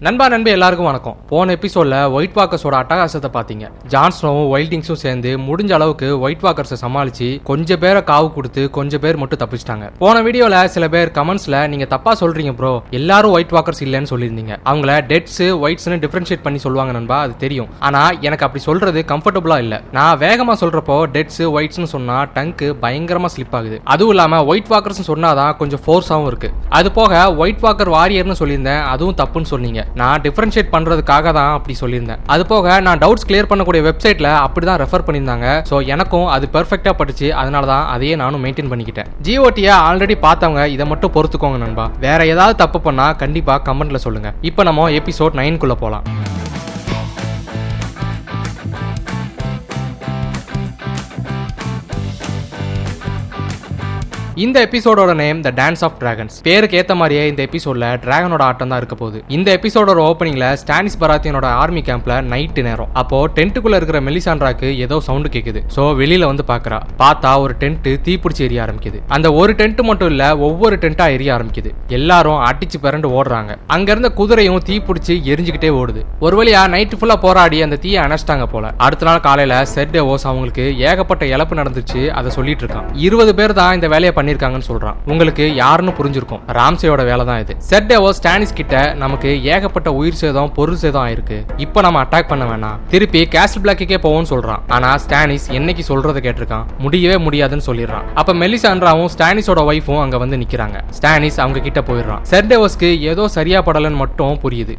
நண்பா எல்லாருக்கும் வணக்கம். போன எபிசோட்ல ஒயிட் வாக்கர்ஸோட அட்டகாசத்தை பாத்தீங்க. ஜான் ஸ்னோவும் வைல்டிங்ஸும் சேர்ந்து முடிஞ்ச அளவுக்கு ஒயிட் வாக்கர்ஸை சமாளிச்சு கொஞ்சம் பேரை காவு கொடுத்து கொஞ்சம் பேர் மட்டும் தப்பிச்சிட்டாங்க. போன வீடியோல சில பேர் கமெண்ட்ஸ்ல நீங்க தப்பா சொல்றீங்க ப்ரோ, எல்லாரும் ஒயிட் வாக்கர்ஸ் இல்லன்னு சொல்லியிருந்தீங்க. அவங்கள டெட்ஸ் ஒயிட்ஸ்னு டிஃபரன்ஷியேட் பண்ணி சொல்லுவாங்க நண்பா, அது தெரியும். ஆனா எனக்கு அப்படி சொல்றது கம்ஃபர்டபுளா இல்ல. நான் வேகமா சொல்றப்போ டெட்ஸ் ஒயிட்ஸ்னு சொன்னா டங்கு பயங்கரமா ஸ்லிப் ஆகுது. அதுவும் இல்லாம ஒயிட் வாக்கர்ஸ் சொன்னாதான் கொஞ்சம் ஃபோர்ஸாவும் இருக்கு. அது போக ஒயிட் வாக்கர் வாரியர்னு சொல்லியிருந்தேன், அதுவும் தப்புன்னு சொன்னீங்க. நான் டிஃபரன்ஷியேட் பண்றதுக்காக தான் அப்படி சொல்லியிருந்தேன். அது போக நான் டவுட்ஸ் கிளியர் பண்ணக்கூடிய வெப்சைட்ல அப்படிதான் ரெஃபர் பண்ணியிருந்தாங்க. ஸோ எனக்கும் அது பெர்ஃபெக்டா பட்டுச்சு. அதனால தான் அதையே நானும் மெயின்டைன் பண்ணிக்கிட்டேன். ஜிஓடியை ஆல்ரெடி பார்த்தவங்க இதை மட்டும் பொறுத்துக்கோங்க நண்பா. வேற ஏதாவது தப்பு பண்ணா கண்டிப்பா கமெண்ட்ல சொல்லுங்க. இப்போ நம்ம எபிசோட் 9 போலாம். இந்த எபிசோடோட name the dance of dragons. பேருக்கு ஏத்த மாதிரியே இந்த எபிசோட்ல டிராகனோட ஆட்டம் தான் இருக்க போகுது. இந்த எபிசோடோட ஓப்பனிங்ல ஸ்டானிஸ் பராத்தியனோட ஆர்மி கேம்ப்ல நைட்டு நேரம். அப்போ டென்ட்டுக்குள்ள இருக்கிற மெலிசாண்ட்ராக்கு ஏதோ சவுண்ட் கேக்குது. சோ வெளியில வந்து பாக்குறா. பார்த்தா ஒரு டென்ட் தீப்பிடிச்சு எரிய ஆரம்பிக்குது. அந்த ஒரு டென்ட் மட்டும் இல்ல, ஒவ்வொரு டென்ட்டா எரிய ஆரம்பிக்குது. எல்லாரும் அடிச்சு பிறண்டு ஓடுறாங்க. அங்க இருந்த குதிரையும் தீப்பிடிச்சு எரிஞ்சுக்கிட்டே ஓடுது. ஒரு வழியா நைட்டு ஃபுல்லா போராடி அந்த தீயை அணைச்சிட்டாங்க போல. அடுத்த நாள் காலையில செட்டேவோஸ் அவங்களுக்கு ஏகப்பட்ட இழப்பு நடந்துச்சு அதை சொல்லிட்டு இருக்கான். 20 பேர் தான் இந்த வேலையை பண்ணிருக்காங்கன்னு சொல்றான். உங்களுக்கு யாருன்னு புரிஞ்சிருக்கும், ராம்சேயோட வேலை தான் இது. செட்டேவோ ஸ்டானிஸ் கிட்ட நமக்கு ஏகப்பட்ட உயிர் சேதம் பொருள் சேதம் ஆயிருக்கு, இப்போ நம்ம அட்டாக் பண்ண வேணாம், திருப்பி கேஸ்ல் பிளாக்கே போவோம்னு சொல்றான். ஆனா ஸ்டானிஸ் என்னைக்கு சொல்றதை கேட்டிருக்கான், முடியவே முடியாதுன்னு சொல்லிடுறான். அப்ப மெலிசாண்ட்ராவும் ஸ்டானிஸோட வைஃபும் அங்க வந்து நிக்கிறாங்க. ஸ்டானிஸ் அவங்க கிட்ட போயிடுறான். செட்டேவோஸ்க்கு ஏதோ சரியா படலன்னு மட்டும் புரியுது.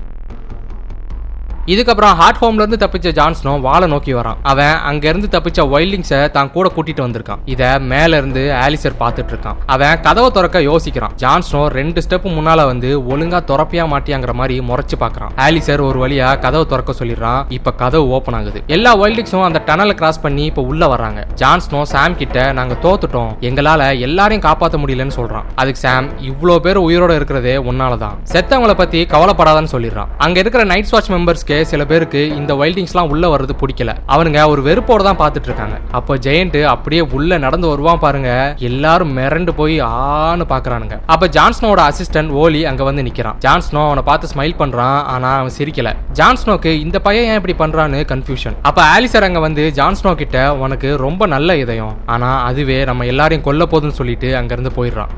இதுக்கப்புறம் ஹார்ட் ஹோம்ல இருந்து தப்பிச்ச ஜான் ஸ்னோ வாளை நோக்கி வரான். அவன் அங்க இருந்து தப்பிச்ச வைல்டிங்ஸை தான் கூட கூட்டிட்டு வந்திருக்கான். இத மேல இருந்து ஆலிசர் பாத்துட்டு இருக்கான். அவன் கதவை திறக்க யோசிக்கிறான். ஜான் ஸ்னோ 2 ஸ்டெப் முன்னால வந்து ஒழுங்கா திறப்பியா மாட்டியாங்கிற மாதிரி முறைச்சு பாக்குறான். ஆலிசர் ஒரு வழியா கதவை திறக்க சொல்லிடுறான். இப்ப கதவு ஓபன் ஆகுது. எல்லா வைல்டிங்ஸும் அந்த டனலை கிராஸ் பண்ணி இப்ப உள்ள வர்றாங்க. ஜான் ஸ்னோ சாம் கிட்ட நாங்க தோத்துட்டோம், எங்களால எல்லாரையும் காப்பாற்ற முடியலன்னு சொல்றான். அதுக்கு சாம், இவ்வளவு பேர் உயிரோட இருக்கிறதே உன்னாலதான், செத்தவங்களை பத்தி கவலைப்படாதான்னு சொல்லிடுறான். அங்க இருக்கிற நைட் வாட்ச் மெம்பர்ஸ்க்கு சில பேருக்கு இந்த வைல்டிங்ஸ்லாம் உள்ள வர்றது பிடிக்கல. அவனுங்க ஒரு வெறுப்போட தான் பார்த்துட்டு இருக்காங்க. அப்போ ஜெயண்ட் அப்படியே உள்ள நடந்து வருவான் பாருங்க. எல்லாரும் மிரண்டு போய் ஆன்னு பாக்குறானுங்க. அப்ப ஜான்ஸ்னோட அசிஸ்டன்ட் ஓலி அங்க வந்து நிக்கிறான். ஜான்ஸ்னோ அவனை பார்த்து ஸ்மைல் பண்றான். ஆனா அவன் சிரிக்கல. ஜான்ஸ்னோக்கு இந்த பையன் ஏன் இப்படி பண்றான்னு கன்ஃபியூஷன். அப்ப ஆலிசர் அங்க வந்து ஜான்ஸ்னோ கிட்ட உனக்கு ரொம்ப நல்ல இதயம், ஆனா அதுவே நம்ம எல்லாரையும் கொல்ல போதுன்னு சொல்லிட்டு அங்க இருந்து போயிடுறான்.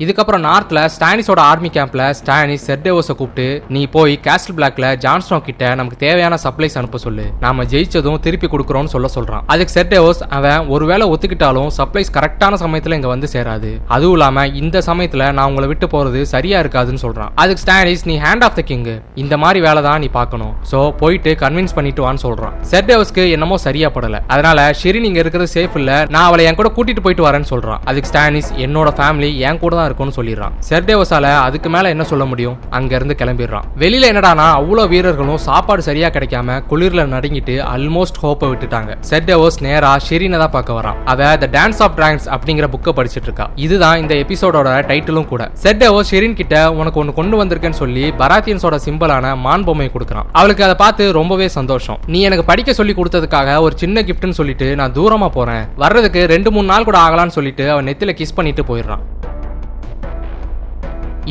இதுக்கப்புறம் நார்த்ல ஸ்டானிஸோட ஆர்மி கேம்ப்ல ஸ்டானிஸ் செட்டேவோஸை கூப்பிட்டு நீ போய் கேஸ்ல் பிளாக்ல ஜான்ஸ்னோ கிட்ட நமக்கு தேவையான சப்ளைஸ் அனுப்ப சொல்லு, நாம ஜெயிச்சதும் திருப்பி கொடுக்குறோம்னு சொல்றான். அதுக்கு செட்டேவோஸ் அவன் ஒருவேளை ஒத்துக்கிட்டாலும் சப்ளைஸ் கரெக்டான சமயத்துல இங்க வந்து சேராது, அதுவும் இல்லாம இந்த சமயத்துல நான் உங்களை விட்டு போறது சரியா இருக்காதுன்னு சொல்றான். அதுக்கு ஸ்டானிஸ் நீ ஹேண்ட் ஆஃப் த கிங், இந்த மாதிரி வேலை தான் நீ பார்க்கணும், சோ போயிட்டு கன்வின்ஸ் பண்ணிட்டு வான்னு சொல்றான். செட்டேவோஸ்க்கு என்னமோ சரியா படல. அதனால ஷெரின் இங்க இருக்கிறது சேஃப் இல்ல, நான் அவளை என் கூட கூட்டிட்டு போயிட்டு வரேன்னு சொல்றான். அதுக்கு ஸ்டானிஸ் என்னோட ஃபேமிலி என் கூட தான் இருக்கும்னு சொல்லிடுறான். செர்டேவோஸால அதுக்கு மேல என்ன சொல்ல முடியும், அங்க இருந்து கிளம்பிடுறான். வெளியில என்னடானா அவ்வளவு வீரர்களும் சாப்பாடு சரியா கிடைக்காம குளிர்ல நடுங்கிட்டு ஆல்மோஸ்ட் ஹோப்பை விட்டுட்டாங்க. செர்டேவோஸ் நேரா ஷெரினை தான் பார்க்க வரான். அவ த டான்ஸ் ஆஃப் டிராகன்ஸ் அப்படிங்கிற புக்கை படிச்சிட்டு இருக்கா. இதுதான் இந்த எபிசோடோட டைட்டிலும் கூட. செர்டேவோஸ் ஷெரின் கிட்ட உனக்கு ஒன்னு கொண்டு வந்திருக்கேன்னு சொல்லி பராத்தியன்ஸோட சிம்பிளான மான் பொம்மையை கொடுக்குறான். அவளுக்கு அதை பார்த்து ரொம்பவே சந்தோஷம். நீ எனக்கு படிக்க சொல்லி கொடுத்ததுக்காக ஒரு சின்ன கிஃப்ட்னு சொல்லிட்டு நான் தூரமா போறேன், வர்றதுக்கு 2-3 நாள் கூட ஆகலான்னு சொல்லிட்டு அவன் நெத்தில கிஸ் பண்ணிட்டு போயிடுறான்.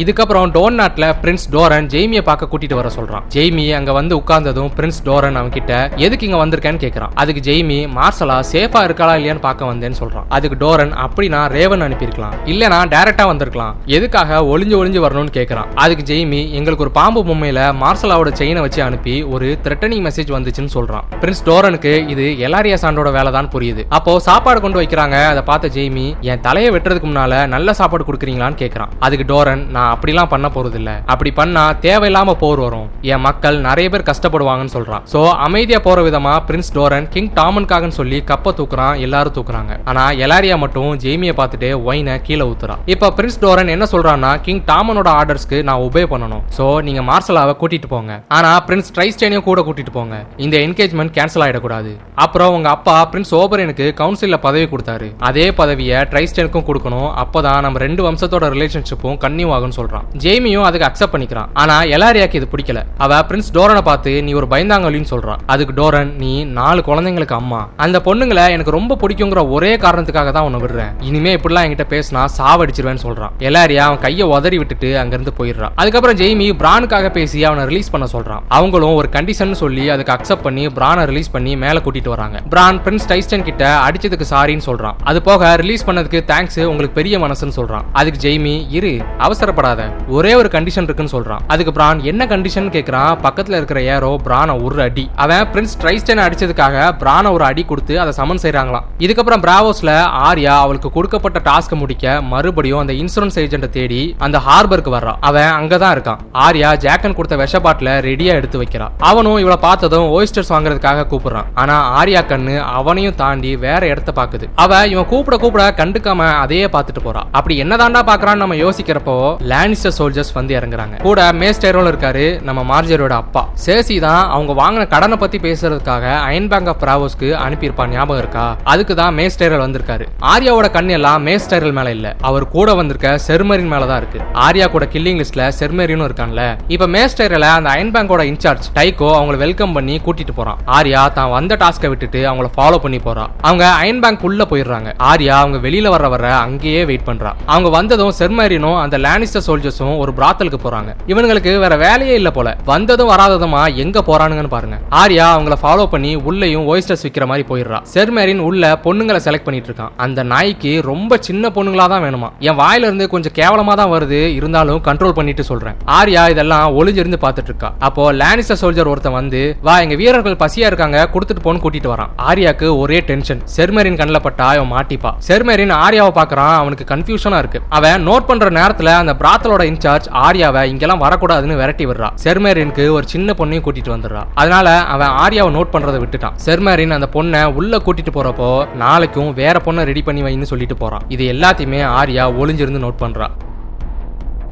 இதுக்கப்புறம் டோன் நாட்ல பிரின்ஸ் டோரன் ஜெய்மியை பார்க்க கூட்டிட்டு வர சொல்றான். ஜெய்மி அங்க வந்து உட்கார்ந்ததும் பிரின்ஸ் டோரன் அவன் கிட்ட எதுக்கு இங்க வந்திருக்கேன்னு கேக்குறான். அதுக்கு ஜெய்மி மார்சலா சேஃபா இருக்காளா இல்லையான்னு பார்க்க வந்தேன்னு சொல்றான். அதுக்கு டோரன் அப்படின்னா ரேவன் அனுப்பியிருக்கலாம், இல்லனா டைரக்டா வந்திருக்கலாம், எதுக்காக ஒளிஞ்சு வரணும்னு கேக்குறான். அதுக்கு ஜெய்மி எங்களுக்கு ஒரு பாம்பு பொம்மையில மார்சலாவோட செயினை வச்சு அனுப்பி ஒரு த்ரெட்டனிங் மெசேஜ் வந்துச்சுன்னு சொல்றான். பிரின்ஸ் டோரனுக்கு இது எலாரியா சாண்டோட வேலை தான் புரியுது. அப்போ சாப்பாடு கொண்டு வைக்கிறாங்க. அதை பார்த்த ஜெய்மி என் தலையை வெட்டுறதுக்கு முன்னால நல்ல சாப்பாடு கொடுக்குறீங்களான்னு கேக்குறான். அதுக்கு டோரன் நான் அப்படிலாம் பண்ண போறது இல்ல, அப்படி பண்ணா தேவையில்லாம போர் வரும், என் மக்கள் நிறைய பேர் கஷ்டப்படுவாங்கன்னு சொல்றான். சோ அமைதியா போற விதமா பிரின்ஸ் டோரன் கிங் டாமன்காக சொல்லி கப்ப தூக்குறான். எல்லாரும் தூக்குறாங்க. ஆனா எலாரியா மட்டும் ஜெய்மியை பார்த்துட்டு ஒயினை கீழே ஊத்துறான். இப்ப பிரின்ஸ் டோரன் என்ன சொல்றான்னா கிங் டாமனோட ஆர்டர்ஸ்க்கு நான் ஒபே பண்ணணும், சோ நீங்க மார்சலாவை கூட்டிட்டு போங்க, ஆனா பிரின்ஸ் ட்ரைஸ்டேனையும் கூட கூட்டிட்டு போங்க, இந்த என்கேஜ்மெண்ட் கேன்சல் ஆயிடக்கூடாது. அப்புறம் உங்க அப்பா பிரின்ஸ் ஓபரனுக்கு கவுன்சில்ல பதவி கொடுத்தாரு, அதே பதவியை ட்ரைஸ்டேனுக்கும் கொடுக்கணும், அப்பதான் நம்ம 2 வம்சத்தோட ரிலேஷன்ஷிப்பும் கன்னியூ ஆகும் சொல்றான். ஜெய்மியும் அதுக்கு அக்செப்ட் பண்ணிக்கிறான். ஆனா எலாரியாக்கு இது பிடிக்கல. அவ பிரின்ஸ் டோரனை பார்த்து நீ ஒரு பயந்தாங்கலின்னு சொல்றான். அதுக்கு டோரன் நீ 4 குழந்தைங்களுக்கு அம்மா, அந்த பொண்ணுங்களை எனக்கு ரொம்ப பிடிக்குங்கிற ஒரே காரணத்துக்காக தான் உன்னை விடுறேன், இனிமே இப்படிலாம் என்கிட்ட பேசினா சாவடிச்சிருவேன்னு சொல்றான். எலாரியா அவன் கையை உதறி விட்டுட்டு அங்கிருந்து போயிடுறான். அதுக்கப்புறம் ஜெய்மி பிரானுக்காக பேசி அவனை ரிலீஸ் பண்ண சொல்றான். அவங்களும் ஒரு கண்டிஷன் சொல்லி அதுக்கு அக்செப்ட் பண்ணி பிரானை ரிலீஸ் பண்ணி மேல கூட்டிட்டு வராங்க. பிரான் பிரின்ஸ் டைஸ்டன் கிட்ட அடிச்சதுக்கு சாரின்னு சொல்றான். அது போக ரிலீஸ் பண்ணதுக்கு தேங்க்ஸ், உங்களுக்கு பெரிய மனசுன்னு சொல்றான். அதுக்கு ஜெய்மி இரு அவசரப்படாத, ஒரே ஒரு கண்டிஷன் இருக்குன்னு சொல்றான். அதுக்கு பிரான் என்ன கண்டிஷன் கேக்குறான். பக்கத்துல இருக்கிற ஏரோ பிரான ஒரு அடி. அவன் பிரின்ஸ் டைஸ்டன் அடிச்சதுக்காக பிரான ஒரு அடி கொடுத்து அதை சமன் செய்றாங்களாம். இதுக்கப்புறம் பிராவோஸ்ல ஆர்யா அவளுக்கு கொடுக்கப்பட்ட டாஸ்க் முடிக்க மறுபடியும் அந்த இன்சூரன்ஸ் ஏஜென்ட்டை தேடி அந்த ஹார்பருக்கு வர்றான். அவன் அங்கதான் இருக்கான். ஆர்யா ஜாக்கன் கொடுத்த விஷ பாட்டில ரெடியா எடுத்து வைக்கிறான். அவனும் இவளை பார்த்ததும் ஓய்ஸ்டர்ஸ் வாங்குறதுக்காக கூப்பிடுறான். ஆனா ஆர்யா கண்ணு அவனையும் தாண்டி வேற இடத்த பாக்குது. அவ இவன் கூப்பிட கண்டுக்காம அதையே பார்த்துட்டு போறா. அப்படி என்னதாண்டா பாக்குறான்னு நம்ம யோசிக்கிறப்போ லானிஸ்டர் சோல்ஜர்ஸ் வந்து இறங்குறாங்க. கூட மேஸ்டேரோல இருக்காரு நம்ம மார்ஜரோட அப்பா. சேசி தான் அவங்க வாங்கின கடனை பத்தி பேசுறதுக்காக அயன் பேங்க் ஆஃப் பிராவோஸ்க்கு அனுப்பியிருப்பான், ஞாபகம் இருக்கா? அதுக்கு தான் மேஸ்டேரல் வந்திருக்காரு. ஆர்யாவோட கண் எல்லாம் மேஸ்டேரல் மேல இல்ல, அவர் கூட வந்திருக்க செர்மரின் மேலதான் இருக்கு. ஆர்யா கூட கில்லிங் லிஸ்ட்ல செர்மரினும் இருக்கான்ல. இப்ப மேஸ்டேரல அந்த அயன் பேங்கோட இன்சார்ஜ் டைகோ அவங்களை வெல்கம் பண்ணி கூட்டிட்டு போறான். ஆர்யா தான் வந்த டாஸ்கை விட்டுட்டு அவங்கள ஃபாலோ பண்ணி போறா. அவங்க அயன் பேங்க் உள்ள போயிடுறாங்க. ஆர்யா அவங்க வெளியில வர அங்கேயே வெயிட் பண்றா. அவங்க வந்ததும் செர்மரினும் அந்த லானிஸ்டர் சோல்ஜர்ஸும் ஒரு பிராத்தலுக்கு போறாங்க. இவங்களுக்கு வேற வேலையே இல்ல போல. வந்ததும் வராததுமா எங்க போறானுங்கன்னு பாருங்க. ஆர்யா அவங்கள ஃபாலோ பண்ணி உள்ளேயும் ஓய்ஸ்டர்ஸ் விக்கிற மாதிரி போயிடுறா. செர்மரின் உள்ள பொண்ணுங்களை செலக்ட் பண்ணிட்டு இருக்கான். அந்த நாய்க்கு ரொம்ப சின்ன பொண்ணுங்களா தான் வேணுமா. என் வாயில இருந்து கொஞ்சம் கேவலமா தான் வருது, இருந்தாலும் கண்ட்ரோல் பண்ணிட்டு சொல்றேன். ஆர்யா இதெல்லாம் ஒளிஞ்சிருந்து பார்த்துட்டு இருக்கா. அப்போ லானிஸ்டர் சோல்ஜர் ஒருத்தன் வந்து வா எங்க வீரர்கள் பசியா இருக்காங்க கொடுத்துட்டு போன்னு கூட்டிட்டு வரான். ஆர்யாக்கு ஒரே டென்ஷன். செர்மரின் கண்ணில் பட்டா அவன் மாட்டிப்பா. செர்மரின் ஆர்யாவை பாக்குறான். அவனுக்கு கன்ஃபியூஷனா இருக்கு. அவன் நோட் பண்ற நேரத்துல அந்த பிராத்தலோட இன்சார்ஜ் ஆர்யாவை இங்கெல்லாம் வரக்கூடாதுன்னு விரட்டி விடுறா. செர்மரினுக்கு ஒரு சின்ன பொண்ணையும் கூட்டிட்டு வந்துடுறா. அதனால அவன் ஆர்யாவை நோட் பண்றதை விட்டுட்டான். செர்மரின் அந்த பொண்ணை உள்ள கூட்டிட்டு போறப்போ நாளைக்கும் வேற பொண்ணை ரெடி பண்ணி வைன்னு சொல்லிட்டு போறான். இது எல்லாத்தையுமே ஆர்யா ஒளிஞ்சிருந்து நோட் பண்றா.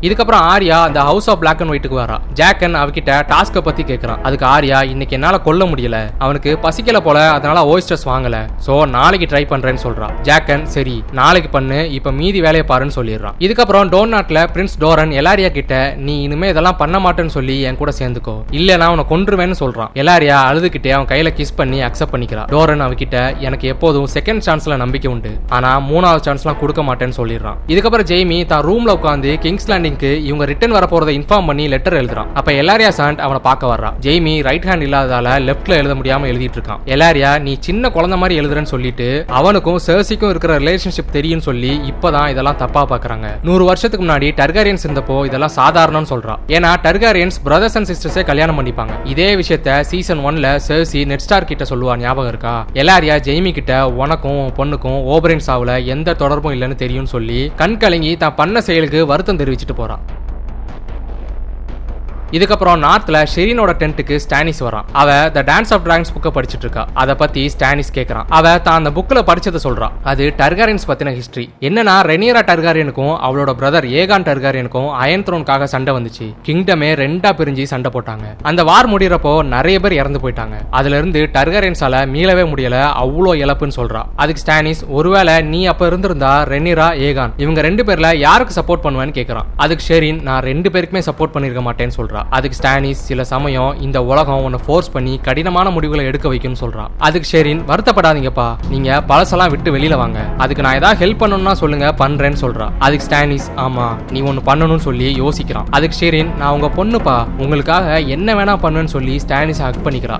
இதுக்கப்புறம் ஆர்யா அந்த ஹவுஸ் ஆஃப் பிளாக் அண்ட் ஒயிட்டுக்கு வரா. ஜாக்கன் அவகிட்ட டாஸ்கை பத்தி கேட்கறான். அதுக்கு ஆர்யா இன்னைக்கு என்னால கொல்ல முடியல, அவனுக்கு பசிக்கல போல, அதனால ஓய்ஸ்டர்ஸ் வாங்கல, சோ நாளைக்கு ட்ரை பண்றேன்னு சொல்றான். ஜாக்கன் சரி நாளைக்கு பண்ணு, இப்ப மீதி வேலையை பாருன்னு சொல்லிடுறான். இதுக்கப்புறம் டோர்நாட்ல பிரின்ஸ் டோரன் எலாரியா கிட்ட நீ இனிமே இதெல்லாம் பண்ண மாட்டேன்னு சொல்லி என் கூட சேர்ந்துக்கோ, இல்லனா அவனை கொன்றுவேன்னு சொல்றான். எலாரியா அழுதுகிட்டே அவன் கையில கிஸ் பண்ணி அக்செப்ட் பண்ணிக்கிறான். டோரன் அவகிட்ட எனக்கு எப்போதும் செகண்ட் சான்ஸ்ல நம்பிக்கை உண்டு, ஆனா 3வது சான்ஸ்லாம் கொடுக்க மாட்டேன்னு சொல்லிடுறான். இதுக்கப்புறம் ஜெய்மி தான் ரூம்ல உட்காந்து கிங்ஸ்லாண்ட் இவங்க ரிட்டர்ன் வர போறதை இன்ஃபார்ம் பண்ணி லெட்டர் எழுதுறான். அப்ப எலாரியா சாண்ட் அவனை பார்க்க வர்றா. ஜெய்மி ரைட் ஹேண்ட் இல்லாததால லெஃப்ட்ல எழுத முடியாம எழுதிட்டு இருக்கான். எலாரியா நீ சின்ன குழந்தை மாதிரி எழுதுறன்னு சொல்லிட்டு அவனுக்கும் சர்சிக்கும் இருக்கிற ரிலேஷன்ஷிப் தெரியும் சொல்லி இப்பதான் இதெல்லாம் தப்பா பாக்குறாங்க. 100 வருஷத்துக்கு முன்னாடி டர்காரியன்ஸ் இருந்தப்போ இதெல்லாம் சாதாரணம்னு சொல்றான். ஏன்னா டர்காரியன்ஸ் பிரதர்ஸ் அண்ட் சிஸ்டர்ஸே கல்யாணம் பண்ணிப்பாங்க. இதே விஷயத்த சீசன் 1ல சர்சி நெட் ஸ்டார் கிட்ட சொல்லுவா, ஞாபகம் இருக்கா? எலாரியா ஜெய்மி கிட்ட உனக்கும் பொண்ணுக்கும் ஓபரின் சாவுல எந்த தொடர்பும் இல்லைன்னு தெரியும் சொல்லி கண் கலங்கி தான் பண்ண செயலுக்கு வருத்தம் தெரிவிச்சிட்டு போறான். இதுக்கப்புறம் நார்த்ல ஷெரினோட டென்ட்டுக்கு ஸ்டானிஸ் வரான். அவ த டான்ஸ் ஆஃப் டிராகன்ஸ் புக்கை படிச்சிட்டு இருக்கா. அதை பத்தி ஸ்டானிஸ் கேட்கறான். அவ தான் அந்த புக்ல படிச்சதை சொல்றான். அது டர்காரியன்ஸ் பத்தின ஹிஸ்டரி. என்னன்னா ரெனியரா டர்காரியனுக்கும் அவளோட பிரதர் ஏகான் டர்காரியனுக்கும் அயன் த்ரோனுக்காக சண்டை வந்துச்சு. கிங்டமே 2ஆ பிரிஞ்சு சண்டை போட்டாங்க. அந்த வார் முடியறப்போ நிறைய பேர் இறந்து போயிட்டாங்க. அதுல இருந்து டர்காரியன்ஸால மீளவே முடியல, அவ்வளோ இழப்புன்னு சொல்றா. அதுக்கு ஸ்டானிஸ் ஒருவேளை நீ அப்ப இருந்திருந்தா ரெனியரா ஏகான் இவங்க 2 பேர்ல யாருக்கு சப்போர்ட் பண்ணுவேன்னு கேட்கறான். அதுக்கு ஷெரின் நான் 2 பேருக்குமே சப்போர்ட் பண்ணிருக்க மாட்டேன்னு சொல்றா. அதுக்கு ஸ்டானிஸ் சில சமயம் இந்த உலகம் உன்னை ஃபோர்ஸ் பண்ணி கடினமான முடிவுகளை எடுக்க வைக்கும்னு சொல்றான். அதுக்கு ஷெரின் வருத்தப்படாதீங்கப்பா, நீங்க பழசெல்லாம் விட்டு வெளியில வாங்க, அதுக்கு நான் ஏதாவது ஹெல்ப் பண்ணணும்னா சொல்லுங்க பண்றேன்னு சொல்றா. அதுக்கு ஸ்டானிஸ் ஆமா நீ ஒன்னு பண்ணணும்னு சொல்லி யோசிக்கிறான். அதுக்கு ஷெரின் நான் உங்க பொண்ணுப்பா, உங்களுக்காக என்ன வேணா பண்ணுன்னு சொல்லி ஸ்டானிஸ் ஹக் பண்ணிக்கிறா.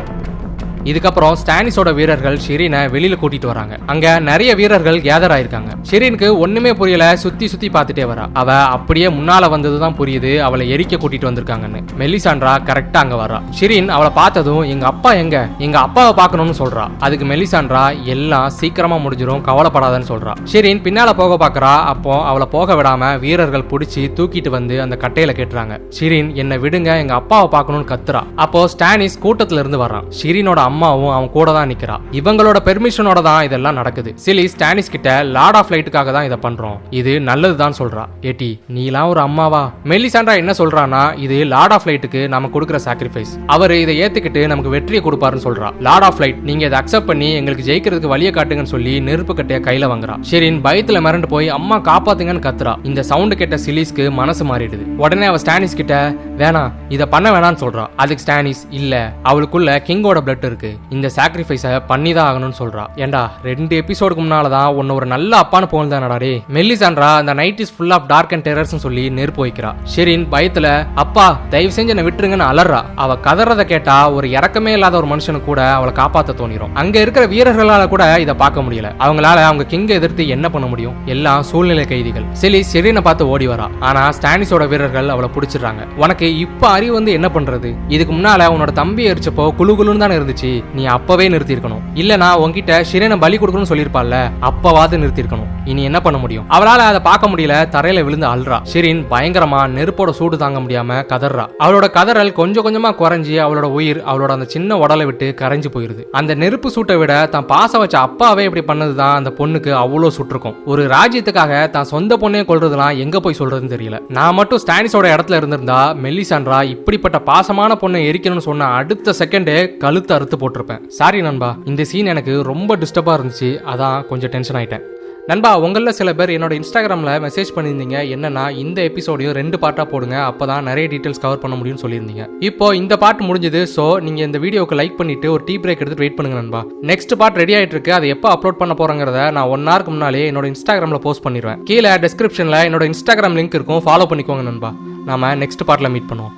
இதுக்கப்புறம் ஸ்டானிஸோட வீரர்கள் ஷெரீனை வெளியில கூட்டிட்டு வராங்க. அங்க நிறைய வீரர்கள் கேதர் ஆயிருக்காங்க. ஷெரீனுக்கு ஒண்ணுமே புரியல, சுத்தி சுத்தி பார்த்துட்டே வரா. அவ அப்படியே முன்னால வந்ததுதான் புரியுது அவளை எரிக்க கூட்டிட்டு வந்திருக்காங்கன்னு. மெலிசாண்ட்ரா கரெக்டா அங்க வரா. ஷெரீன் அவளை பார்த்ததும் எங்க அப்பா எங்க அப்பாவை பார்க்கணும்னு சொல்றா. அதுக்கு மெலிசாண்ட்ரா எல்லாம் சீக்கிரமா முடிஞ்சிரும், கவலைப்படாதன்னு சொல்றா. ஷெரீன் பின்னால போக பாக்குறா. அப்போ அவளை போக விடாம வீரர்கள் புடிச்சு தூக்கிட்டு வந்து அந்த கட்டையில கேட்டுறாங்க. ஷெரீன் என்னை விடுங்க, எங்க அப்பாவை பார்க்கணும்னு கத்துறா. அப்போ ஸ்டானிஸ் கூட்டத்துல இருந்து வரான். ஷெரீனோட அம்மாவும் அவன் கூட தான் நிக்கிறா. இவங்களோட பெர்மிஷனோட தான் இதெல்லாம் நடக்குது. சிலி ஸ்டானிஸ் கிட்ட லார்ட் ஆஃப் லைட்டுக்காக தான் இதை பண்றோம், இது நல்லதுதான் சொல்றா. ஏட்டி நீலாம் ஒரு அம்மாவா? மெலிசாண்ட்ரா என்ன சொல்றானா, இது லார்ட் ஆஃப் லைட்டுக்கு நம்ம கொடுக்குற சாக்ரிஃபைஸ், அவர் இதை ஏத்துக்கிட்டு நமக்கு வெற்றியை கொடுப்பாருன்னு சொல்றா. லார்ட் ஆஃப் லைட் நீங்க இதை அக்செப்ட் பண்ணி எங்களுக்கு ஜெயிக்கிறதுக்கு வழியை காட்டுங்கன்னு சொல்லி நெருப்பு கட்டைய கையில வாங்குறா. ஷெரின் பயத்துல மிரண்டு போய் அம்மா காப்பாத்துங்கன்னு கத்துறா. இந்த சவுண்ட் கேட்ட சிலிஸ்க்கு மனசு மாறிடுது. உடனே அவ ஸ்டானிஸ் கிட்ட வேணாம் இதை பண்ண வேணாம்னு சொல்றா. அதுக்கு ஸ்டானிஸ் இல்ல, அவளுக்குள்ள கிங்கோட பிளட் இருக்கு, இந்த சாக்ரிஃபைஸை பண்ணிதான் ஆகணும்னு சொல்றா. ஏண்டா 2 எபிசோடுக்கு முன்னாலதான் உன்ன ஒரு நல்ல அப்பான்னு போனதானடா டே. மெல்லிசாண்ட்ரா அந்த night is full of dark and terrors சொல்லி நெருப்பு வைக்கிறா. ஷெரின் பயத்துல அப்பா தயவு செஞ்சு என்ன விட்டுருங்கன்னு அலறா. அவ கதறத கேட்டா ஒரு இறக்கமே இல்லாத ஒரு மனுஷனு கூட அவளை காப்பாத்த தோணிரும். அங்க இருக்கிற வீரர்களால கூட இதை பார்க்க முடியல. அவங்களால அவங்க கிங்க எதிர்த்து என்ன பண்ண முடியும்? எல்லாம் சூழ்நிலை கைதிகள். சிலி ஷெரினை பார்த்து ஓடி வரா. ஆனா ஸ்டானிஸோட வீரர்கள் அவளை பிடிச்சிடுறாங்க. உனக்கு இப்ப அறிவு வந்து என்ன பண்றது? இதுக்கு முன்னால உன்னோட தம்பி எரிச்சப்போ குழுகுலுன்னு தானே இருந்துச்சு, நீ அப்பவே நிறுத்தி இருக்கணும். இல்லனா உன்கிட்ட ஷெரினை பலி கொடுக்கணும்னு சொல்லிருப்பால, அப்பவாது நிறுத்தி இருக்கணும். இனி என்ன பண்ண முடியும்? அவளால அதை பார்க்க முடியல, தரையில விழுந்து அல்றா. ஷெரின் பயங்கரமா நெருப்போட சூடு தாங்க முடியாம கதறா. அவளோட கதறல் கொஞ்சம் கொஞ்சமா குறைஞ்சி அவளோட உயிர் அவளோட அந்த சின்ன உடலை விட்டு கரைஞ்சு போயிருது. அந்த நெருப்பு சூட்டை விட தான் பாசம் வச்ச அப்பாவே இப்படி பண்ணதுதான் அந்த பொண்ணுக்கு அவ்வளோ சுட்டிருக்கும். ஒரு ராஜ்யத்துக்காக தான் சொந்த பொண்ணே கொள்றதுலாம் எங்க போய் சொல்றதுன்னு தெரியல. நான் மட்டும் ஸ்டானிஸோட இடத்துல இருந்திருந்தா மெல்லிசாண்ட்ரா இப்படிப்பட்ட பாசமான பொண்ணை எரிக்கணும்னு சொன்ன அடுத்த செகண்டே கழுத்து அறுத்து போட்டிருப்பேன். சாரி நண்பா, இந்த சீன் எனக்கு ரொம்ப டிஸ்டர்பா இருந்துச்சு, அதான் கொஞ்சம் டென்ஷன் ஆயிட்டேன். நண்பா, உங்களில் சில பேர் என்னோட இன்ஸ்டாகிராமில் மெசேஜ் பண்ணியிருந்தீங்க, என்னன்னா இந்த எபிசோடையும் 2 பார்ட்டாக போடுங்க, அப்போ தான் நிறைய டீட்டெயில்ஸ் கவர் பண்ண முடியும்னு சொல்லியிருந்தீங்க. இப்போ இந்த பார்ட் முடிஞ்சது. ஸோ நீங்கள் இந்த வீடியோக்கு லைக் பண்ணிட்டு ஒரு டீ பிரேக் எடுத்து வெயிட் பண்ணுங்க நண்பா. நெக்ஸ்ட் பார்ட் ரெடி ஆகிட்டு இருக்கு. அதை எப்போ அப்லோட் பண்ண போறங்கிறத நான் 1 ஹவருக்கு முன்னாலே என்னோட இன்ஸ்டாகிராமில் போஸ்ட் பண்ணிடுவேன். கீழே டிஸ்கிரிப்ஷனில் என்னோட இன்ஸ்டாகிராம் லிங்க் இருக்கும், ஃபாலோ பண்ணிக்கோங்க நண்பா. நாம நெக்ஸ்ட் பார்ட்டில் மீட் பண்ணுவோம்.